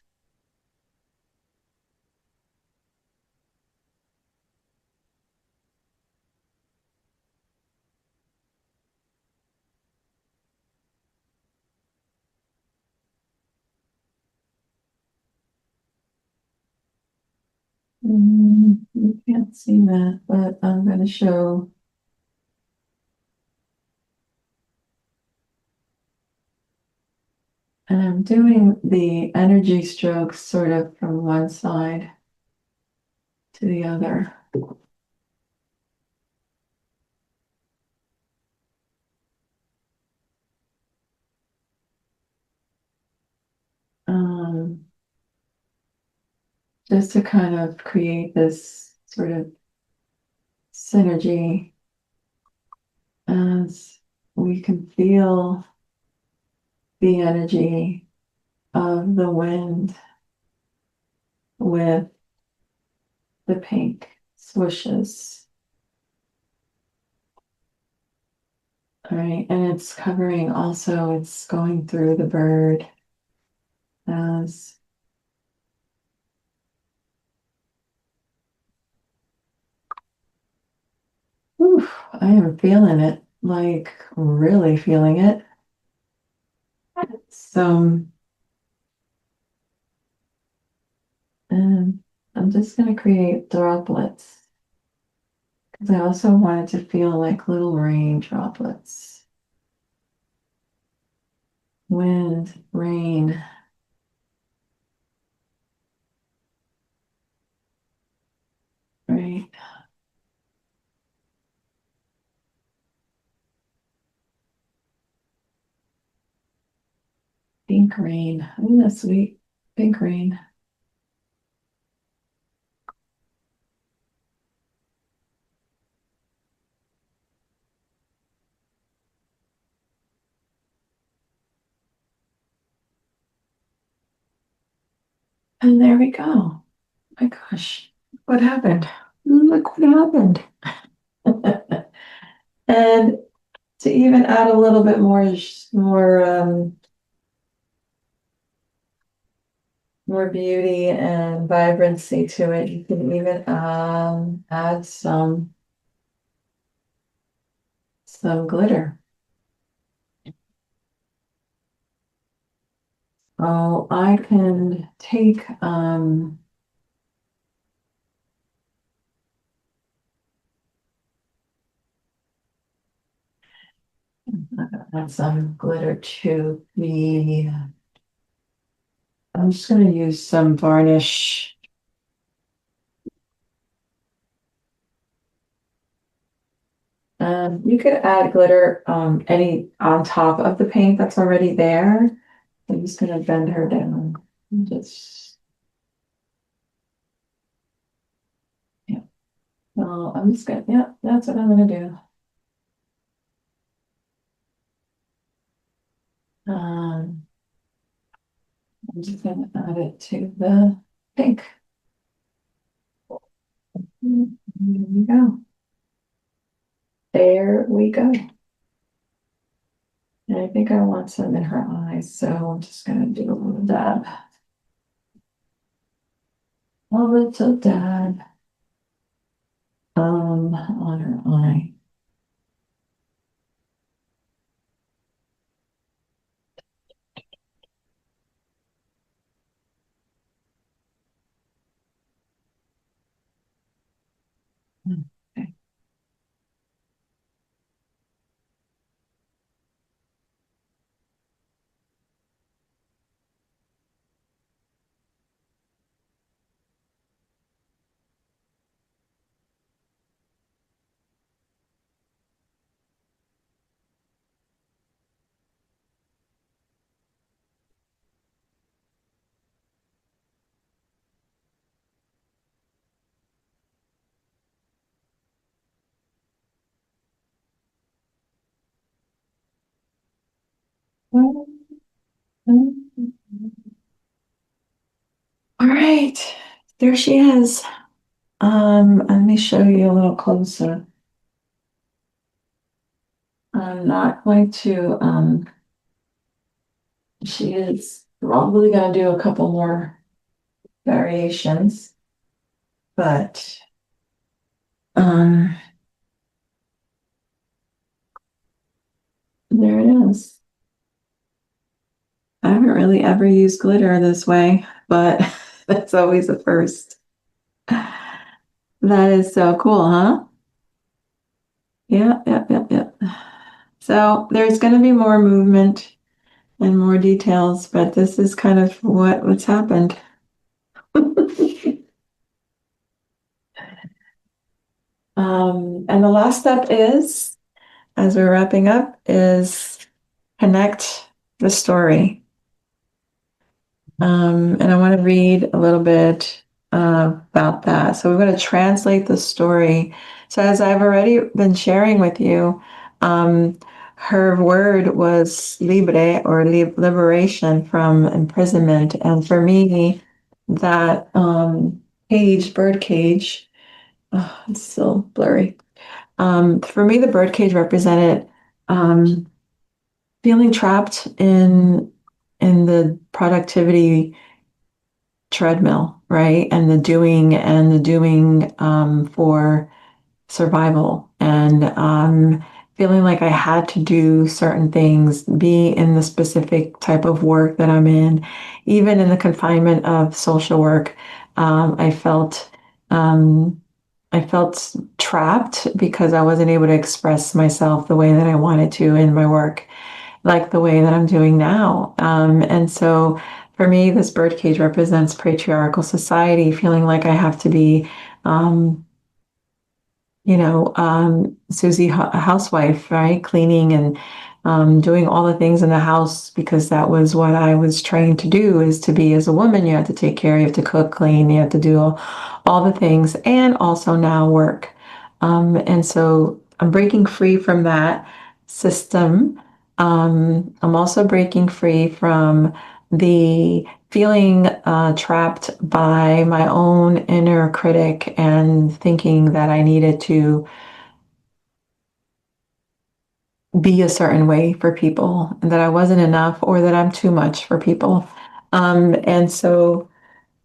You can't see that, but I'm going to show. And I'm doing the energy strokes sort of from one side to the other. Um, just to kind of create this sort of synergy as we can feel the energy of the wind with the pink swooshes. All right, and it's covering also, it's going through the bird as oof, I am feeling it, like really feeling it. So, and I'm just going to create droplets because I also want it to feel like little rain droplets. Wind, rain. Right. Pink rain. Isn't that sweet? Pink rain. And there we go. My gosh, what happened? Look what happened. And to even add a little bit more beauty and vibrancy to it, you can even add some glitter. Oh, I can take add some glitter to the. I'm just going to use some varnish. You could add glitter any on top of the paint that's already there. I'm just going to bend her down. Just yeah. Well, I'm just gonna yeah. That's what I'm going to do. Um, I'm just going to add it to the pink. There we go. There we go. And I think I want some in her eyes, so I'm just gonna do a little dab. A little dab on her eye. Okay. All right, there she is. Let me show you a little closer. I'm not going to, she is probably going to do a couple more variations, but um, there it is. I haven't really ever used glitter this way, but that's always a first. That is so cool, huh? Yeah, yeah, yeah, yeah. So there's going to be more movement and more details, but this is kind of what's happened. And the last step is, as we're wrapping up, is connect the story. And I want to read a little bit about that. So we're going to translate the story. So as I've already been sharing with you, her word was libre or liberation from imprisonment. And for me, that bird cage, oh, it's still blurry. For me, the bird cage represented um, feeling trapped in the productivity treadmill, right? And the doing for survival, and feeling like I had to do certain things, be in the specific type of work that I'm in, even in the confinement of social work. I felt. I felt trapped because I wasn't able to express myself the way that I wanted to in my work, like the way that I'm doing now. And so for me, this birdcage represents patriarchal society, feeling like I have to be, um, Susie, a housewife, right? Cleaning and doing all the things in the house because that was what I was trained to do is to be as a woman. You have to take care, you have to cook, clean, you have to do all the things and also now work. And so I'm breaking free from that system. I'm also breaking free from the feeling trapped by my own inner critic and thinking that I needed to be a certain way for people, and that I wasn't enough or that I'm too much for people. And so,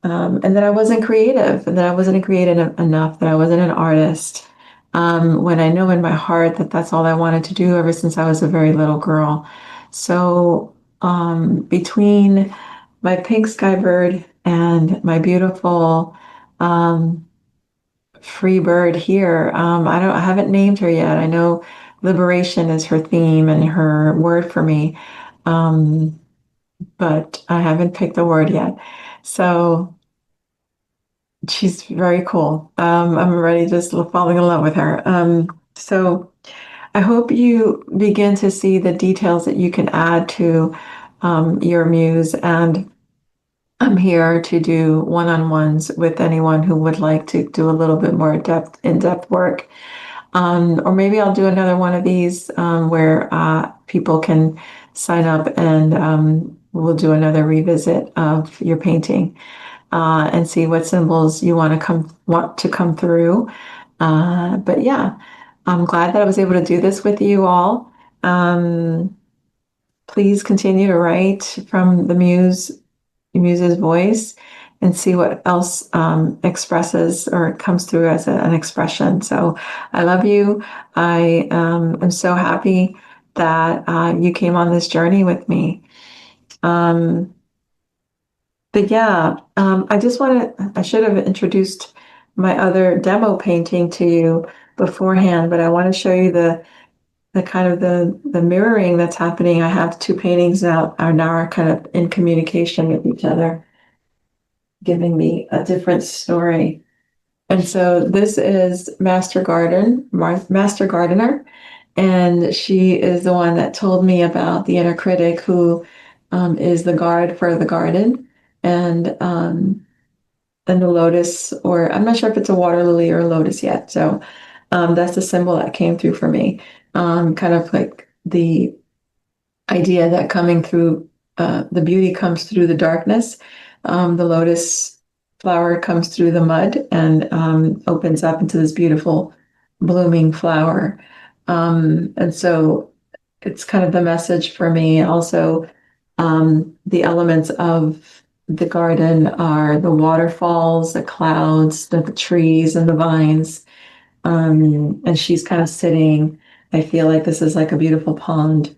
and that I wasn't creative, and that I wasn't creative enough, that I wasn't an artist. When I know in my heart that that's all I wanted to do ever since I was a very little girl. So, between my pink sky bird and my beautiful um, free bird here, I haven't named her yet. I know liberation is her theme and her word for me, um, but I haven't picked a word yet. So she's very cool. I'm already just falling in love with her. So I hope you begin to see the details that you can add to your muse, and I'm here to do one-on-ones with anyone who would like to do a little bit more in-depth work. Or maybe I'll do another one of these where people can sign up, and we'll do another revisit of your painting and see what symbols you want to come through. But yeah, I'm glad that I was able to do this with you all. Um, Please continue to write from the Muse's voice and see what else expresses or comes through as an expression. So I love you. I am so happy that you came on this journey with me. Um, but yeah, I should have introduced my other demo painting to you beforehand, but I want to show you the kind of the mirroring that's happening. I have two paintings now are kind of in communication with each other, giving me a different story. And so this is Master Gardener, and she is the one that told me about the inner critic who is the guard for the garden, and and the lotus, or I'm not sure if it's a water lily or a lotus yet. So that's the symbol that came through for me. Kind of like the idea that coming through the beauty comes through the darkness. The lotus flower comes through the mud and opens up into this beautiful blooming flower. And so it's kind of the message for me. Also, the elements of the garden are the waterfalls, the clouds, the trees, and the vines. And she's kind of sitting. I feel like this is like a beautiful pond.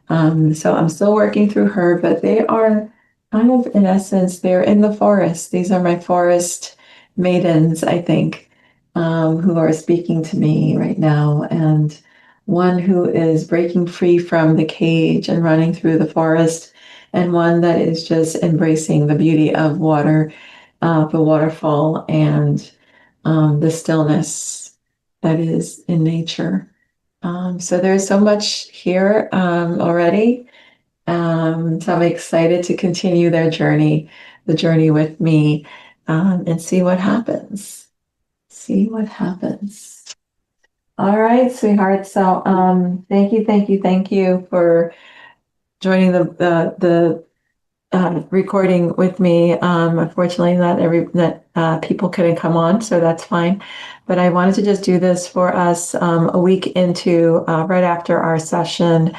So I'm still working through her, but they are kind of, in essence, they're in the forest. These are my forest maidens, I think, who are speaking to me right now. And one who is breaking free from the cage and running through the forest, and one that is just embracing the beauty of water, the waterfall, and the stillness that is in nature. So there's so much here already. So I'm excited to continue their journey, the journey with me, and see what happens. See what happens. All right, sweetheart. So thank you for joining the recording with me. Unfortunately, not every that people couldn't come on, so that's fine. But I wanted to just do this for us a week into right after our session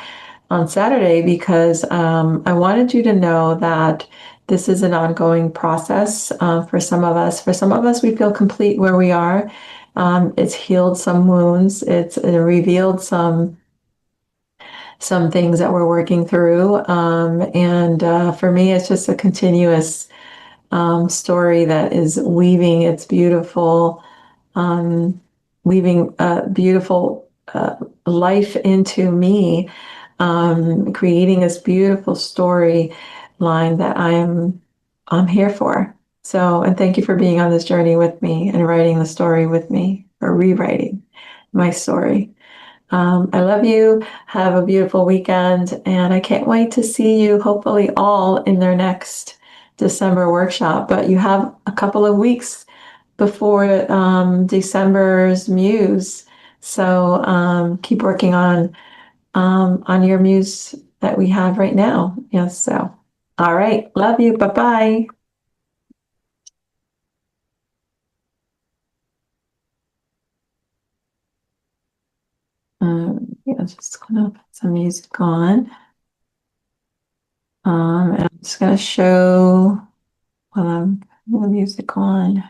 on Saturday because I wanted you to know that this is an ongoing process for some of us. For some of us, we feel complete where we are. It's healed some wounds. It's revealed some things that we're working through. And for me, it's just a continuous story that is weaving its beautiful, weaving beautiful life into me, creating this beautiful story line that I'm here for. So, and thank you for being on this journey with me and writing the story with me or rewriting my story. I love you. Have a beautiful weekend. And I can't wait to see you, hopefully, all in their next December workshop. But you have a couple of weeks before December's Muse. So keep working on your Muse that we have right now. Yes. So, all right. Love you. Bye bye. Yeah, just gonna put some music on. And I'm just gonna show while I'm putting the music on.